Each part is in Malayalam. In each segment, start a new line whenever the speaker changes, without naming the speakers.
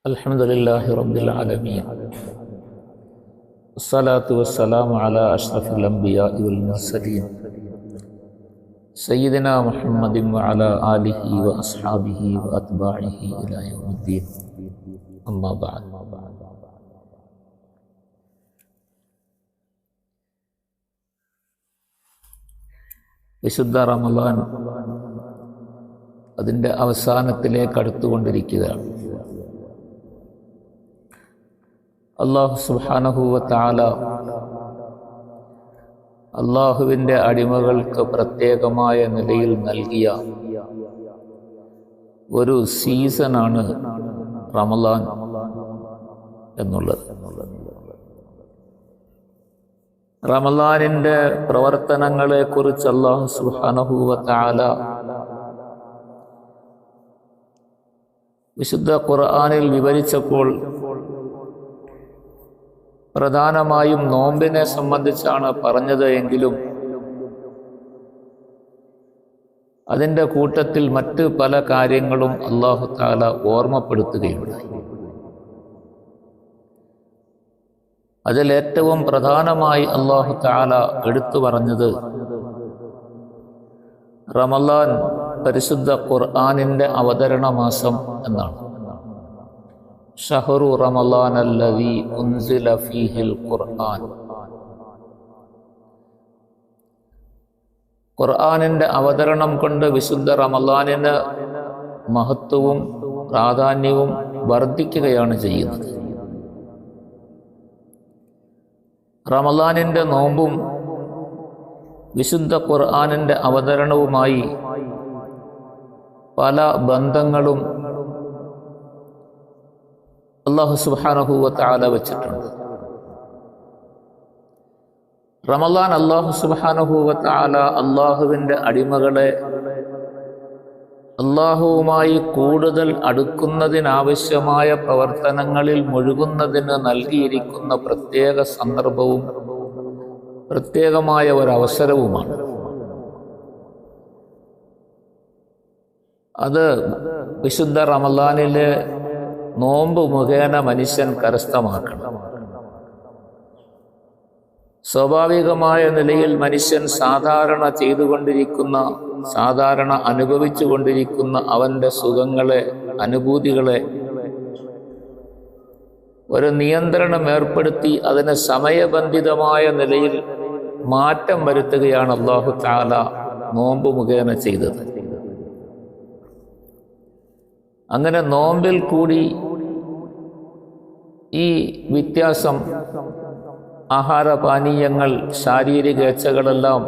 الحمدللہ رب العالمین والصلاة والسلام على أشرف الأنبياء والمرسلين سيدنا محمد وعلى آله وأصحابه وأتباعه إلى يوم الدين أما بعد. വിശുദ്ധ റമളാൻ അതിൻ്റെ അവസാനത്തിലേക്ക് അടുത്തുകൊണ്ടിരിക്കുകയാണ്. അല്ലാഹു സുബ്ഹാനഹു വ തആല അല്ലാഹുവിൻ്റെ അടിമകൾക്ക് പ്രത്യേകമായ നിലയിൽ നൽകിയ ഒരു സീസണാണ് റമളാൻ എന്നുള്ളത്. റമളാനിൻ്റെ പ്രവർത്തനങ്ങളെക്കുറിച്ച് അല്ലാഹു സുബ്ഹാനഹു വ തആല വിശുദ്ധ ഖുർആനിൽ വിവരിച്ചപ്പോൾ പ്രധാനമായും നോമ്പിനെ സംബന്ധിച്ചാണ് പറഞ്ഞത് എങ്കിലും അതിൻ്റെ കൂട്ടത്തിൽ മറ്റ് പല കാര്യങ്ങളും അല്ലാഹു തആല ഓർമ്മപ്പെടുത്തുകയുണ്ടായി. അതിലേറ്റവും പ്രധാനമായി അല്ലാഹു തആല എടുത്തു പറഞ്ഞത് റമളാൻ പരിശുദ്ധ ഖുർആനിൻ്റെ അവതരണ മാസം എന്നാണ്. ഷഹ്റു റമളാൻ അല്ലദീ ഉൻസില ഫീഹിൽ ഖുർആൻ. ഖുർആനിൻ്റെ അവതരണം കൊണ്ട് വിശുദ്ധ റമളാനിന് മഹത്വവും പ്രാധാന്യവും വർദ്ധിക്കുകയാണ് ചെയ്യുന്നത്. റമളാനിൻ്റെ നോമ്പും വിശുദ്ധ ഖുർആനിൻ്റെ അവതരണവുമായി പല ബന്ധങ്ങളും അല്ലാഹു സുബ്ഹാനഹു വ തആല വച്ചിട്ടുണ്ട്. റമളാൻ അല്ലാഹു സുബ്ഹാനഹു വ തആല അല്ലാഹുവിൻ്റെ അടിമകളെ അല്ലാഹുവുമായി കൂടുതൽ അടുക്കുന്നതിനാവശ്യമായ പ്രവർത്തനങ്ങളിൽ മുഴുകുന്നതിന് നൽകിയിരിക്കുന്ന പ്രത്യേക സന്ദർഭവും പ്രത്യേകമായ ഒരവസരവുമാണ്. അത് വിശുദ്ധ റമളാനിലെ നോമ്പ് മുഖേന മനുഷ്യൻ കരസ്ഥമാക്കണം. സ്വാഭാവികമായ നിലയിൽ മനുഷ്യൻ സാധാരണ ചെയ്തുകൊണ്ടിരിക്കുന്ന, സാധാരണ അനുഭവിച്ചു കൊണ്ടിരിക്കുന്ന അവൻ്റെ സുഖങ്ങളെ, അനുഭൂതികളെ ഒരു നിയന്ത്രണം ഏർപ്പെടുത്തി അതിന് സമയബന്ധിതമായ നിലയിൽ മാറ്റം വരുത്തുകയാണ് അല്ലാഹു തആല നോമ്പ് മുഖേന ചെയ്തത്. അങ്ങനെ നോമ്പിൽ കൂടി ഈ വ്യത്യാസം, ആഹാരപാനീയങ്ങൾ, ശാരീരിക ഇച്ഛകളെല്ലാം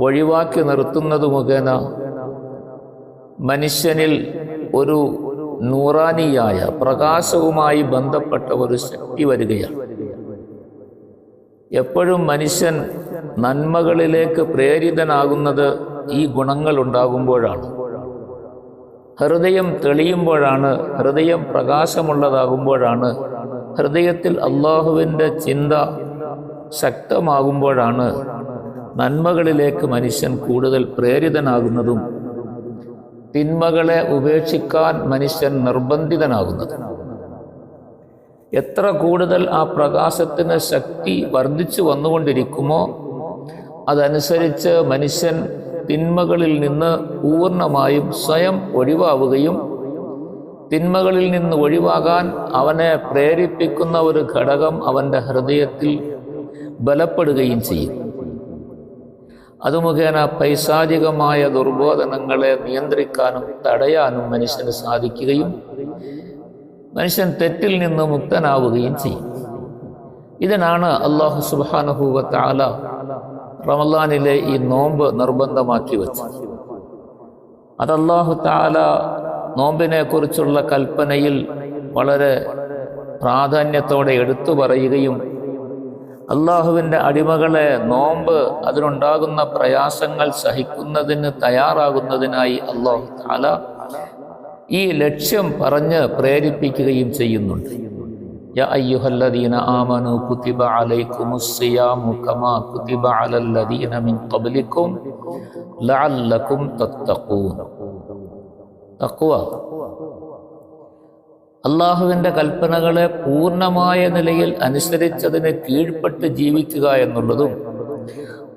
ഒഴിവാക്കി നിർത്തുന്നത് മുഖേന മനുഷ്യനിൽ ഒരു നൂറാനിയായ പ്രകാശവുമായി ബന്ധപ്പെട്ട ഒരു ശക്തി വരികയാണ്. എപ്പോഴും മനുഷ്യൻ നന്മകളിലേക്ക് പ്രേരിതനാകുന്നത് ഈ ഗുണങ്ങൾ ഉണ്ടാകുമ്പോഴാണ്. ഹൃദയം തെളിയുമ്പോഴാണ്, ഹൃദയം പ്രകാശമുള്ളതാകുമ്പോഴാണ്, ഹൃദയത്തിൽ അല്ലാഹുവിൻ്റെ ചിന്ത ശക്തമാകുമ്പോഴാണ് നന്മകളിലേക്ക് മനുഷ്യൻ കൂടുതൽ പ്രേരിതനാകുന്നതും തിന്മകളെ ഉപേക്ഷിക്കാൻ മനുഷ്യൻ നിർബന്ധിതനാകുന്നത്. എത്ര കൂടുതൽ ആ പ്രകാശത്തിന് ശക്തി വർദ്ധിച്ചു വന്നുകൊണ്ടിരിക്കുമോ അതനുസരിച്ച് മനുഷ്യൻ തിന്മകളിൽ നിന്ന് പൂർണ്ണമായും സ്വയം ഒഴിവാവുകയും തിന്മകളിൽ നിന്ന് ഒഴിവാകാൻ അവനെ പ്രേരിപ്പിക്കുന്ന ഒരു ഘടകം അവൻ്റെ ഹൃദയത്തിൽ ബലപ്പെടുകയും ചെയ്യും. അത് മുഖേന പൈശാചികമായ ദുർബോധനങ്ങളെ നിയന്ത്രിക്കാനും തടയാനും മനുഷ്യന് സാധിക്കുകയും മനുഷ്യൻ തെറ്റിൽ നിന്ന് മുക്തനാവുകയും ചെയ്യും. ഇതിനാണ് അല്ലാഹു സുബ്ഹാനഹു വ തആല റമളാനിലെ ഈ നോമ്പ് നിർബന്ധമാക്കി വെച്ചത്. അത് അല്ലാഹു തആല നോമ്പിനെ കുറിച്ചുള്ള കൽപ്പനയിൽ വളരെ പ്രാധാന്യത്തോടെ എടുത്തു പറയുകയും അല്ലാഹുവിൻ്റെ അടിമകളെ നോമ്പ് അതിനുണ്ടാകുന്ന പ്രയാസങ്ങൾ സഹിക്കുന്നതിന് തയ്യാറാകുന്നതിനായി അല്ലാഹു തആല ഈ ലക്ഷ്യം പറഞ്ഞ് പ്രേരിപ്പിക്കുകയും ചെയ്യുന്നുണ്ട്. യാ അയ്യുഹല്ലദീന ആമനൂ കുതിബ അലൈക്കുമുസ് സിയാമു കമാ കുതിബ അലല്ലദീന മിൻ ഖബ്ലിക്കും ലഅല്ലക്കും തത്തഖൂൻ. തഖ്വ അള്ളാഹുവിൻ്റെ കൽപ്പനകളെ പൂർണ്ണമായ നിലയിൽ അനുസരിച്ചതിന് കീഴ്പ്പെട്ട് ജീവിക്കുക എന്നുള്ളതും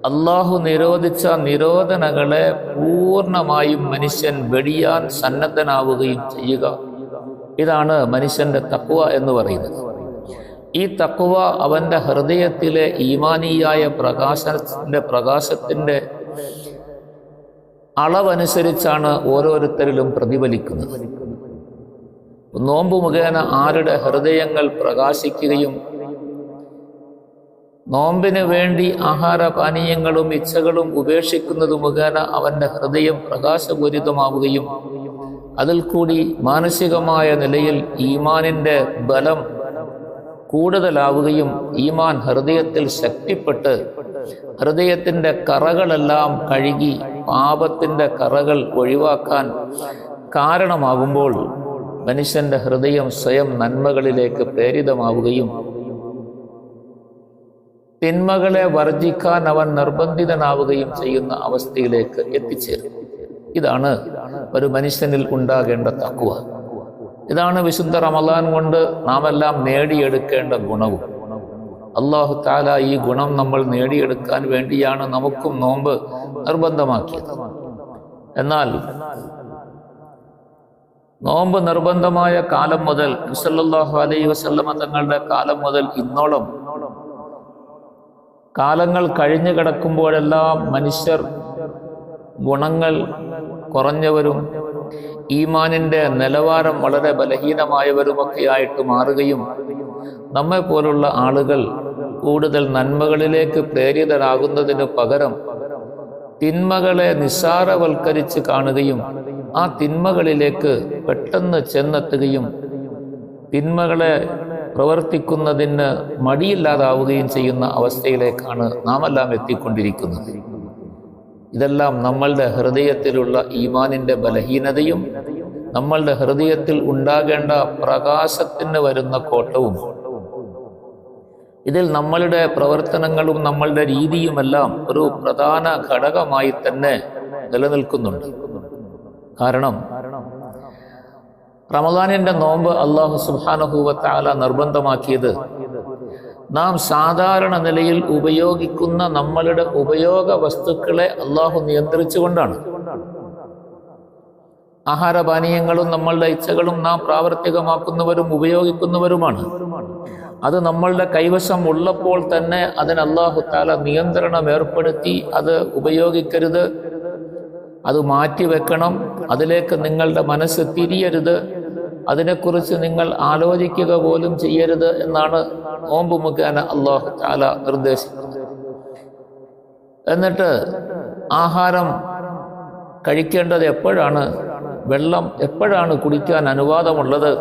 അള്ളാഹു നിരോധിച്ച നിരോധനകളെ പൂർണ്ണമായും മനുഷ്യൻ വെടിയാൻ സന്നദ്ധനാവുകയും ചെയ്യുക. ഇതാണ് മനുഷ്യന്റെ തഖ്വ എന്ന് പറയുന്നത്. ഈ തഖ്വ അവൻ്റെ ഹൃദയത്തിലെ ഈമാനിയായ പ്രകാശത്തിൻ്റെ അളവനുസരിച്ചാണ് ഓരോരുത്തരിലും പ്രതിഫലിക്കുന്നത്. നോമ്പ് മുഖേന ആരുടെ ഹൃദയങ്ങൾ പ്രകാശിക്കുകയും നോമ്പിന് വേണ്ടി ആഹാരപാനീയങ്ങളും ഇച്ഛകളും ഉപേക്ഷിക്കുന്നത് മുഖേന അവൻ്റെ ഹൃദയം പ്രകാശപൂരിതമാവുകയും അതിൽ കൂടി മാനസികമായ നിലയിൽ ഈമാനിൻ്റെ ബലം കൂടുതലാവുകയും ഈമാൻ ഹൃദയത്തിൽ ശക്തിപ്പെട്ട് ഹൃദയത്തിൻ്റെ കറകളെല്ലാം കഴുകി പാപത്തിൻ്റെ കറകൾ ഒഴിവാക്കാൻ കാരണമാകുമ്പോൾ മനുഷ്യന്റെ ഹൃദയം സ്വയം നന്മകളിലേക്ക് പ്രേരിതമാവുകയും തിന്മകളെ വർജിക്കാൻ അവൻ നിർബന്ധിതനാവുകയും ചെയ്യുന്ന അവസ്ഥയിലേക്ക് എത്തിച്ചേരും. ഇതാണ് ഒരു മനുഷ്യനിൽ ഉണ്ടാകേണ്ട തഖ്വ. ഇതാണ് വിശുദ്ധ റമളാൻ കൊണ്ട് നാം എല്ലാം നേടിയെടുക്കേണ്ട ഗുണവും. അല്ലാഹു തആല ഈ ഗുണം നമ്മൾ നേടിയെടുക്കാൻ വേണ്ടിയാണ് നമുക്കും നോമ്പ് നിർബന്ധമാക്കിയത്. എന്നാൽ നോമ്പ് നിർബന്ധമായ കാലം മുതൽ സല്ലല്ലാഹു അലൈഹി വസല്ലമ തങ്ങളുടെ കാലം മുതൽ ഇന്നോളം കാലങ്ങൾ കഴിഞ്ഞു കിടക്കുമ്പോഴെല്ലാം മനുഷ്യർ ഗുണങ്ങൾ കുറഞ്ഞവരും ഈമാനിൻ്റെ നിലവാരം വളരെ ബലഹീനമായവരുമൊക്കെ ആയിട്ട് മാറുകയും നമ്മെ പോലുള്ള ആളുകൾ കൂടുതൽ നന്മകളിലേക്ക് പ്രേരിതരാകുന്നതിന് പകരം തിന്മകളെ നിസ്സാരവൽക്കരിച്ച് കാണുകയും ആ തിന്മകളിലേക്ക് പെട്ടെന്ന് ചെന്നെത്തുകയും തിന്മകളെ പ്രവർത്തിക്കുന്നതിന് മടിയില്ലാതാവുകയും ചെയ്യുന്ന അവസ്ഥയിലേക്കാണ് നാം എല്ലാം എത്തിക്കൊണ്ടിരിക്കുന്നത്. ഇതെല്ലാം നമ്മളുടെ ഹൃദയത്തിലുള്ള ഈമാനിൻ്റെ ബലഹീനതയും നമ്മളുടെ ഹൃദയത്തിൽ ഉണ്ടാകേണ്ട പ്രകാശത്തിന് വരുന്ന കോട്ടവും ഇതിൽ നമ്മളുടെ പ്രവർത്തനങ്ങളും നമ്മളുടെ രീതിയുമെല്ലാം ഒരു പ്രധാന ഘടകമായി തന്നെ നിലനിൽക്കുന്നുണ്ട്. കാരണം റമളാനിന്റെ നോമ്പ് അല്ലാഹു സുബ്ഹാനഹു വ തആല നിർബന്ധമാക്കിയത് നാം സാധാരണ നിലയിൽ ഉപയോഗിക്കുന്ന നമ്മളുടെ ഉപയോഗ വസ്തുക്കളെ അല്ലാഹു നിയന്ത്രിച്ചുകൊണ്ടാണ്. ആഹാരപാനീയങ്ങളും നമ്മളുടെ ഇച്ഛകളും നാം പ്രാവർത്തികമാക്കുന്നവരും ഉപയോഗിക്കുന്നവരുമാണ്. അത് നമ്മളുടെ കൈവശം ഉള്ളപ്പോൾ തന്നെ അതിന് അല്ലാഹു തആല നിയന്ത്രണം ഏർപ്പെടുത്തി അത് ഉപയോഗിക്കരുത്, അത് മാറ്റിവെക്കണം, അതിലേക്ക് നിങ്ങളുടെ മനസ്സ് തിരിയരുത്, അതിനെക്കുറിച്ച് നിങ്ങൾ ആലോചിക്കുക പോലും ചെയ്യരുത് എന്നാണ് നോമ്പ് മുഖേന അല്ലാഹു തആല നിർദ്ദേശിക്കുന്നത്. എന്നിട്ട് ആഹാരം കഴിക്കേണ്ടത് എപ്പോഴാണ്, വെള്ളം എപ്പോഴാണ് കുടിക്കാൻ അനുവാദമുള്ളത്,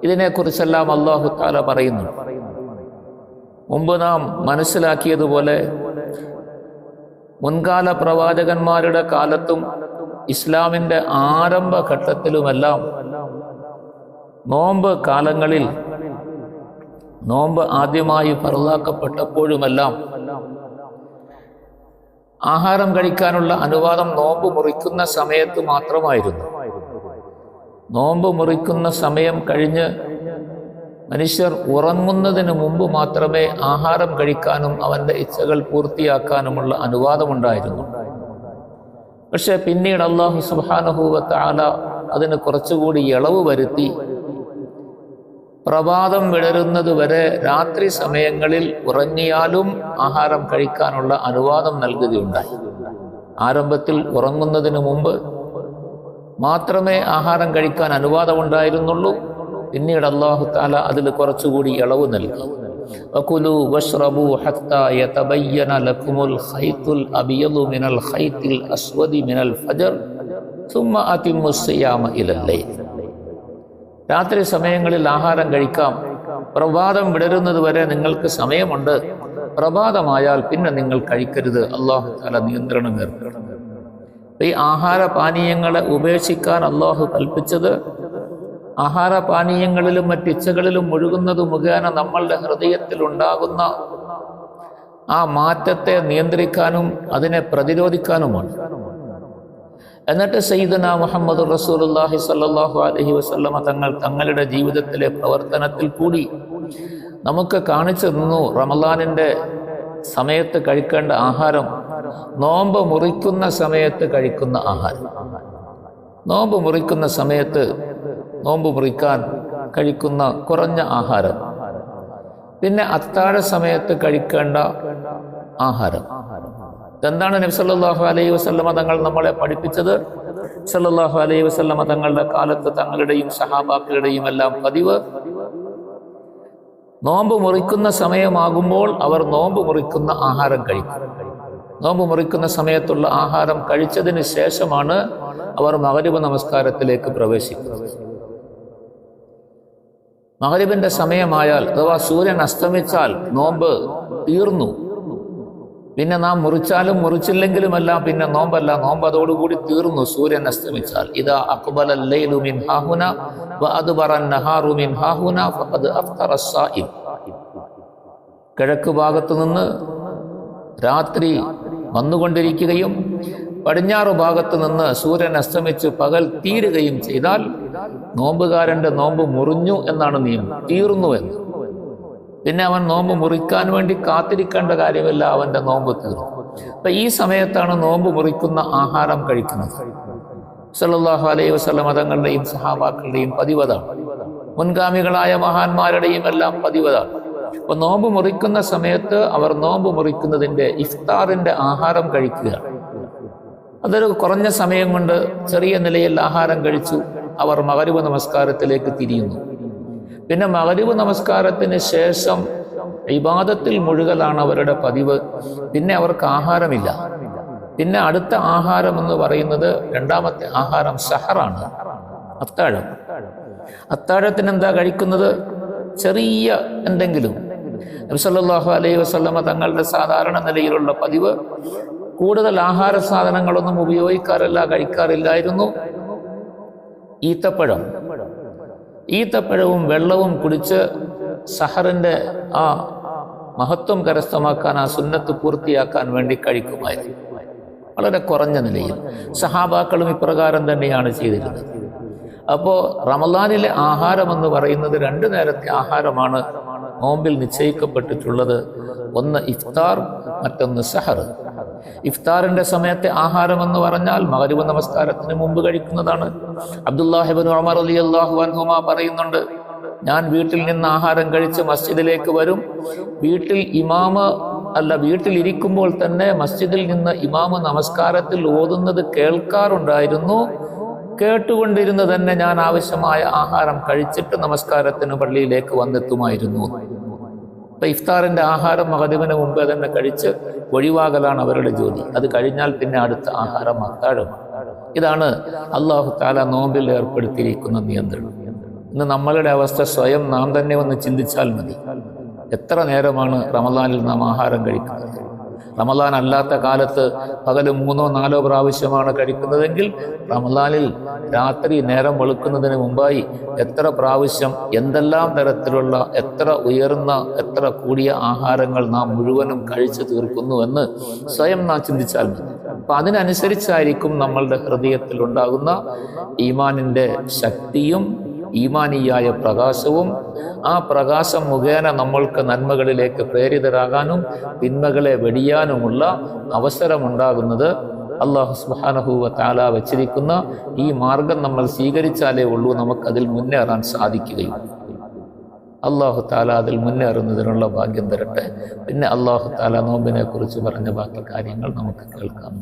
ഇതിനെക്കുറിച്ചെല്ലാം അല്ലാഹു തആല പറയുന്നു. മുമ്പ് നാം മനസ്സിലാക്കിയതുപോലെ മുൻകാല പ്രവാചകന്മാരുടെ കാലത്തും ഇസ്ലാമിൻ്റെ ആരംഭഘട്ടത്തിലുമെല്ലാം നോമ്പ് കാലങ്ങളിൽ നോമ്പ് ആദ്യമായി ഫർളാക്കപ്പെട്ടപ്പോഴുമെല്ലാം ആഹാരം കഴിക്കാനുള്ള അനുവാദം നോമ്പ് മുറിക്കുന്ന സമയത്ത് മാത്രമായിരുന്നു. നോമ്പ് മുറിക്കുന്ന സമയം കഴിഞ്ഞ് മനുഷ്യർ ഉറങ്ങുന്നതിന് മുമ്പ് മാത്രമേ ആഹാരം കഴിക്കാനും അവൻ്റെ ഇച്ഛകൾ പൂർത്തിയാക്കാനുമുള്ള അനുവാദമുണ്ടായിരുന്നു. പക്ഷെ പിന്നീട് അല്ലാഹു സുബ്ഹാനഹു വ തആല അതിന് കുറച്ചുകൂടി ഇളവ് വരുത്തി പ്രഭാതം വിടരുന്നത് വരെ രാത്രി സമയങ്ങളിൽ ഉറങ്ങിയാലും ആഹാരം കഴിക്കാനുള്ള അനുവാദം നൽകുകയുണ്ടായി. ആരംഭത്തിൽ ഉറങ്ങുന്നതിന് മുമ്പ് മാത്രമേ ആഹാരം കഴിക്കാൻ അനുവാദമുണ്ടായിരുന്നുള്ളൂ. പിന്നീട് അല്ലാഹു തആല അതിൽ കുറച്ചുകൂടി ഇളവ് നൽകി. വകുലു വശ്റബു ഹത്താ യതബയ്യന ലക്കുമുൽ ഖൈത്തുൽ അബിയദു മിനൽ ഖൈത്തിൽ അസ്വദി മിനൽ ഫജ്ർ സുമ്മ അതിമ്മുസ് സിയാമ ഇലൽ ലൈൽ. രാത്രി സമയങ്ങളിൽ ആഹാരം കഴിക്കാം, പ്രഭാതം വിടരുന്നത് വരെ നിങ്ങൾക്ക് സമയമുണ്ട്, പ്രഭാതമായാൽ പിന്നെ നിങ്ങൾ കഴിക്കരുത്. അല്ലാഹു തആല നിയന്ത്രണം ഏർപ്പെടുത്തും. ഈ ആഹാരപാനീയങ്ങളെ ഉപേക്ഷിക്കാൻ അല്ലാഹു കൽപ്പിച്ചത് ആഹാരപാനീയങ്ങളിലും മറ്റിച്ഛകളിലും മുഴുകുന്നത് മുഖേന നമ്മളുടെ ഹൃദയത്തിൽ ഉണ്ടാകുന്ന ആ മാറ്റത്തെ നിയന്ത്രിക്കാനും അതിനെ പ്രതിരോധിക്കാനുമാണ്. എന്നിട്ട് സയ്യിദുനാ മുഹമ്മദ് റസൂലുള്ളാഹി സ്വല്ലല്ലാഹു അലൈഹി വസല്ലമ തങ്ങളുടെ ജീവിതത്തിലെ പ്രവർത്തനത്തിൽ കൂടി നമുക്ക് കാണിച്ചു തന്നു റമളാനിൻ്റെ സമയത്ത് കഴിക്കേണ്ട ആഹാരം, നോമ്പ് മുറിക്കുന്ന സമയത്ത് കഴിക്കുന്ന ആഹാരം. നോമ്പ് മുറിക്കുന്ന സമയത്ത് നോമ്പ് മുറിക്കാൻ കഴിക്കുന്ന കുറഞ്ഞ ആഹാരം, പിന്നെ അത്താഴ സമയത്ത് കഴിക്കേണ്ട ആഹാരം. എന്താണ് നബി സല്ലല്ലാഹു അലൈഹി വസല്ലമ തങ്ങൾ നമ്മളെ പഠിപ്പിച്ചത്? സല്ലല്ലാഹു അലൈഹി വസല്ലമ തങ്ങളുടെ കാലത്ത് തങ്ങളുടെയും സഹാബാക്കളുടെയും എല്ലാം പതിവ്, നോമ്പ് മുറിക്കുന്ന സമയമാകുമ്പോൾ അവർ നോമ്പ് മുറിക്കുന്ന ആഹാരം കഴിക്കും. നോമ്പ് മുറിക്കുന്ന സമയത്തുള്ള ആഹാരം കഴിച്ചതിന് ശേഷമാണ് അവർ മഗ്‌രിബ് നമസ്കാരത്തിലേക്ക് പ്രവേശിക്കുന്നത്. മഗ്‌രിബിന്റെ സമയമായാൽ അഥവാ സൂര്യൻ അസ്തമിച്ചാൽ നോമ്പ് തീർന്നു. പിന്നെ നാം മുറിച്ചാലും മുറിച്ചില്ലെങ്കിലുമെല്ലാം പിന്നെ നോമ്പല്ല, നോമ്പ് അതോടുകൂടി തീർന്നു സൂര്യൻ അസ്തമിച്ചാൽ. ഇദാ അഖ്ബലൽ ലൈലു മിൻ ഹാഹുന വ അദ്ബറൻ നഹാറു മിൻ ഹാഹുന ഫഖദ് അഫ്തറ സ്സായിം. കിഴക്ക് ഭാഗത്തു നിന്ന് രാത്രി വന്നുകൊണ്ടിരിക്കുകയും പടിഞ്ഞാറ് ഭാഗത്ത് നിന്ന് സൂര്യൻ അസ്തമിച്ച് പകൽ തീരുകയും ചെയ്താൽ നോമ്പുകാരൻ്റെ നോമ്പ് മുറിഞ്ഞു എന്നാണ് നിയമം, തീർന്നു എന്ന്. പിന്നെ അവൻ നോമ്പ് മുറിക്കാൻ വേണ്ടി കാത്തിരിക്കേണ്ട കാര്യമില്ല, അവൻ്റെ നോമ്പ് തീർന്നു. അപ്പൊ ഈ സമയത്താണ് നോമ്പ് മുറിക്കുന്ന ആഹാരം കഴിക്കുന്നത്. സല്ലല്ലാഹു അലൈഹി വസല്ലം തങ്ങളുടെയും സഹാബാക്കളുടെയും പതിവതാണ്, മുൻഗാമികളായ മഹാന്മാരുടെയും എല്ലാം പതിവതാണ്. അപ്പൊ നോമ്പ് മുറിക്കുന്ന സമയത്ത് അവർ നോമ്പ് മുറിക്കുന്നതിൻ്റെ ഇഫ്താറിന്റെ ആഹാരം കഴിക്കുകയാണ്. അതൊരു കുറഞ്ഞ സമയം കൊണ്ട് ചെറിയ നിലയിൽ ആഹാരം കഴിച്ചു അവർ മഗ്‌രിബ് നമസ്കാരത്തിലേക്ക് തിരിയുന്നു. പിന്നെ മഗ്‌രിബ് നമസ്കാരത്തിന് ശേഷം ഇബാദത്തിൽ മുഴുകലാണ് അവരുടെ പതിവ്. പിന്നെ അവർക്ക് ആഹാരമില്ല. പിന്നെ അടുത്ത ആഹാരം എന്ന് പറയുന്നത് രണ്ടാമത്തെ ആഹാരം സഹറാണ്, അത്താഴം. അത്താഴത്തിന് എന്താ കഴിക്കുന്നത്? ചെറിയ എന്തെങ്കിലും. നബി സല്ലല്ലാഹു അലൈഹി വസല്ലമ തങ്ങളുടെ സാധാരണ നിലയിലുള്ള പതിവ് കൂടുതൽ ആഹാര സാധനങ്ങളൊന്നും ഉപയോഗിക്കാറില്ല, കഴിക്കാറില്ലായിരുന്നു. ഈത്തപ്പഴവും വെള്ളവും കുടിച്ച് സഹറിന്റെ ആ മഹത്വം കരസ്ഥമാക്കാൻ, ആ സുന്നത്ത് പൂർത്തിയാക്കാൻ വേണ്ടി കഴിക്കുമായിരുന്നു, വളരെ കുറഞ്ഞ നിലയിൽ. സഹാബാക്കളും ഇപ്രകാരം തന്നെയാണ് ചെയ്തിരുന്നത്. അപ്പോൾ റമളാനിലെ ആഹാരം എന്ന് പറയുന്നത് 2 നേരത്തെ ആഹാരമാണ് നോമ്പിൽ നിശ്ചയിക്കപ്പെട്ടിട്ടുള്ളത്. ഒന്ന് ഇഫ്താർ, മറ്റൊന്ന് സഹർ. ഇഫ്താറിന്റെ സമയത്തെ ആഹാരം എന്ന് പറഞ്ഞാൽ മഗ്‌രിബ് നമസ്കാരത്തിന് മുമ്പ് കഴിക്കുന്നതാണ്. അബ്ദുല്ലാഹി ഇബ്നു ഉമർ റളിയല്ലാഹു അൻഹുമാ പറയുന്നുണ്ട്, ഞാൻ വീട്ടിൽ നിന്ന് ആഹാരം കഴിച്ച് മസ്ജിദിലേക്ക് വരും. വീട്ടിൽ ഇരിക്കുമ്പോൾ തന്നെ മസ്ജിദിൽ നിന്ന് ഇമാമ് നമസ്കാരത്തിൽ ഓതുന്നത് കേൾക്കാറുണ്ടായിരുന്നു. കേട്ടുകൊണ്ടിരുന്ന് തന്നെ ഞാൻ ആവശ്യമായ ആഹാരം കഴിച്ചിട്ട് നമസ്കാരത്തിന് പള്ളിയിലേക്ക് വന്നെത്തുമായിരുന്നു. അപ്പൊ ഇഫ്താറിന്റെ ആഹാരം മഗ്‌രിബിന് മുമ്പ് തന്നെ കഴിച്ച് ഒഴിവാകലാണ് അവരുടെ ജോലി. അത് കഴിഞ്ഞാൽ പിന്നെ അടുത്ത ആഹാരം അത്താഴമാണ്. ഇതാണ് അല്ലാഹു തആല നോമ്പിൽ ഏർപ്പെടുത്തിയിരിക്കുന്ന നിയന്ത്രണം. ഇന്ന് നമ്മളുടെ അവസ്ഥ സ്വയം നാം തന്നെ ഒന്ന് ചിന്തിച്ചാൽ മതി. എത്ര നേരമാണ് റമളാനിൽ നാം ആഹാരം കഴിക്കുന്നത്? റമളാൻ അല്ലാത്ത കാലത്ത് പകല് 3-4 പ്രാവശ്യമാണ് കഴിക്കുന്നതെങ്കിൽ റമളാനിൽ രാത്രി നേരം വെളുക്കുന്നതിന് മുമ്പായി എത്ര പ്രാവശ്യം, എന്തെല്ലാം തരത്തിലുള്ള, എത്ര ഉയർന്ന, എത്ര കൂടിയ ആഹാരങ്ങൾ നാം മുഴുവനും കഴിച്ചു തീർക്കുന്നുവെന്ന് സ്വയം നാം ചിന്തിച്ചാൽ മതി. അപ്പൊ അതിനനുസരിച്ചായിരിക്കും നമ്മളുടെ ഹൃദയത്തിൽ ഉണ്ടാകുന്ന ഈമാനിന്റെ ശക്തിയും ഈമാനിയായ പ്രകാശവും. ആ പ്രകാശം മുഖേന നമ്മൾക്ക് നന്മകളിലേക്ക് പ്രേരിതരാകാനും തിന്മകളെ വെടിയാനുമുള്ള അവസരമുണ്ടാകുന്നത് അല്ലാഹു സുബ്ഹാനഹു വ തആല വച്ചിരിക്കുന്ന ഈ മാർഗം നമ്മൾ സ്വീകരിച്ചാലേ ഉള്ളൂ നമുക്കതിൽ മുന്നേറാൻ സാധിക്കുകയുള്ളൂ. അല്ലാഹു തആല അതിൽ മുന്നേറുന്നതിനുള്ള ഭാഗ്യം തരട്ടെ. പിന്നെ അല്ലാഹു തആല നോമ്പിനെ കുറിച്ച് പറഞ്ഞ ബാക്കി കാര്യങ്ങൾ നമുക്ക് കേൾക്കാം.